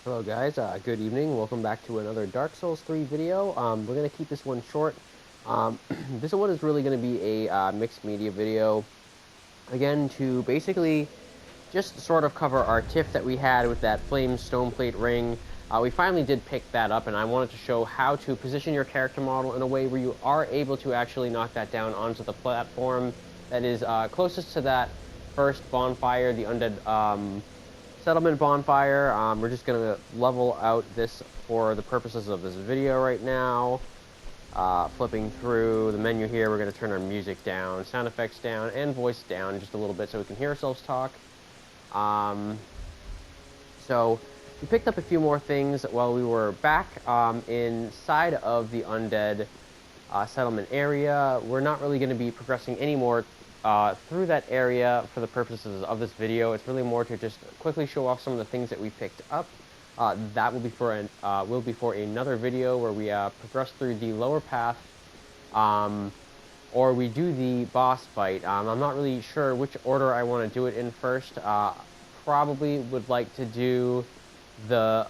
Hello guys, good evening. Welcome back to another Dark Souls 3 video. We're going to keep this one short. This one is really going to be a mixed media video. Again, to basically just sort of cover our tiff that we had with that Flame Stoneplate Ring. We finally did pick that up, and I wanted to show how to position your character model in a way where you are able to actually knock that down onto the platform that is closest to that first bonfire, the undead settlement bonfire. We're just going to level out this for the purposes of this video right now. Flipping through the menu here, we're going to turn our music down, sound effects down, and voice down just a little bit so we can hear ourselves talk. So we picked up a few more things while we were back inside of the undead settlement area. We're not really going to be progressing anymore through that area for the purposes of this video. It's really more to just quickly show off some of the things that we picked up. That will be for another video where we progress through the lower path, or we do the boss fight. I'm not really sure which order I want to do it in first. Probably would like to do the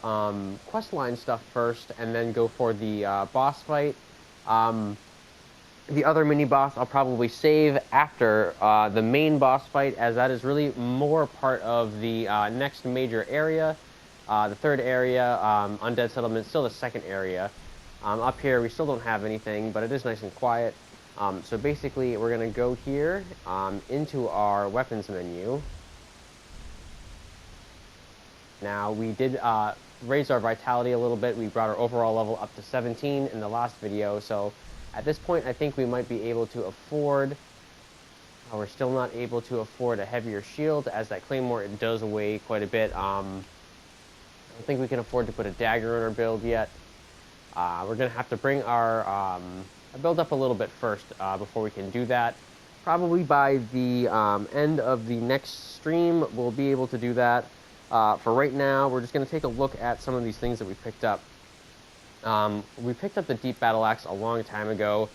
questline stuff first, and then go for the boss fight. The other mini-boss I'll probably save after the main boss fight, as that is really more part of the next major area. The third area, Undead Settlement, still the second area. Up here, we still don't have anything, but it is nice and quiet. So basically, we're going to go here into our weapons menu. Now, we did raise our vitality a little bit. We brought our overall level up to 17 in the last video, so at this point, I think we might be able to afford... we're still not able to afford a heavier shield, as that claymore does weigh quite a bit. I don't think we can afford to put a dagger in our build yet. We're going to have to bring our build up a little bit first before we can do that. Probably by the end of the next stream, we'll be able to do that. For right now, we're just going to take a look at some of these things that we picked up. We picked up the Deep Battle Axe a long time ago.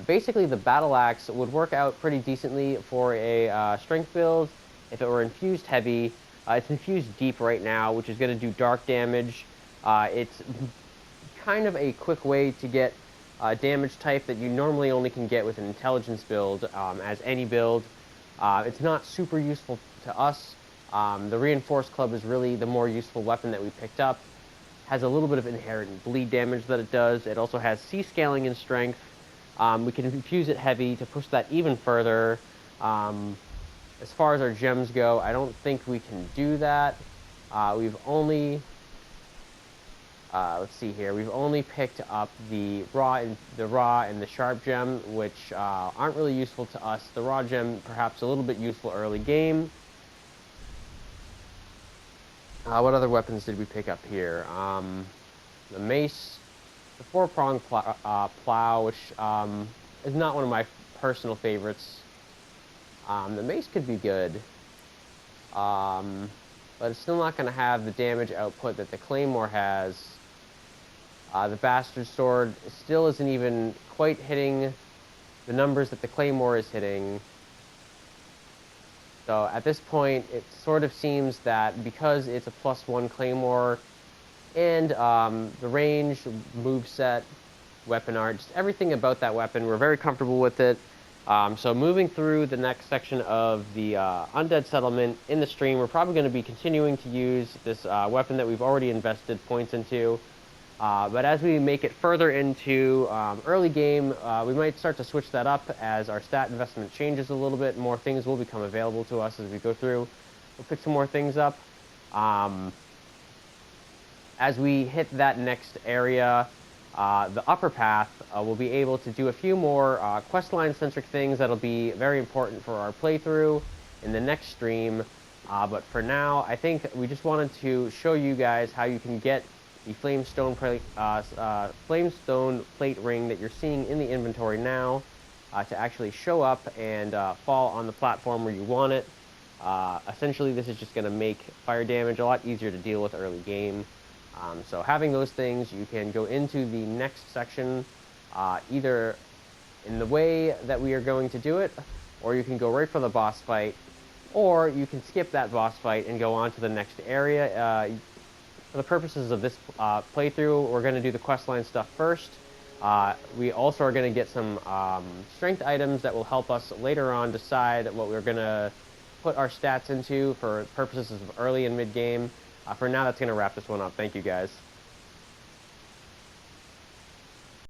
Basically, the Battle Axe would work out pretty decently for a strength build if it were infused heavy. It's infused deep right now, which is going to do dark damage. It's kind of a quick way to get damage type that you normally only can get with an intelligence build, as any build. It's not super useful to us. The Reinforced Club is really the more useful weapon that we picked up. Has a little bit of inherent bleed damage that it does. It also has C-scaling in strength. We can infuse it heavy to push that even further. As far as our gems go, I don't think we can do that. We've only... let's see here. We've only picked up the raw and the sharp gem, which aren't really useful to us. The raw gem, perhaps a little bit useful early game. What other weapons did we pick up here? The mace, the four-pronged plow, which is not one of my personal favorites. The mace could be good, but it's still not going to have the damage output that the claymore has. The bastard sword still isn't even quite hitting the numbers that the claymore is hitting. So at this point, it sort of seems that because it's a +1 claymore, and the range, moveset, weapon art, just everything about that weapon, we're very comfortable with it. So moving through the next section of the Undead Settlement in the stream, we're probably going to be continuing to use this weapon that we've already invested points into. But as we make it further into early game, we might start to switch that up as our stat investment changes a little bit. More things will become available to us as we go through. We'll pick some more things up. As we hit that next area, the upper path, we'll be able to do a few more questline-centric things that'll be very important for our playthrough in the next stream. But for now, I think we just wanted to show you guys how you can get the Flame Stoneplate Ring that you're seeing in the inventory now to actually show up and fall on the platform where you want it. Essentially, this is just going to make fire damage a lot easier to deal with early game. So having those things, you can go into the next section either in the way that we are going to do it, or you can go right for the boss fight, or you can skip that boss fight and go on to the next area. for the purposes of this playthrough, we're going to do the questline stuff first. We also are going to get some strength items that will help us later on decide what we're going to put our stats into for purposes of early and mid-game. For now, that's going to wrap this one up. Thank you, guys.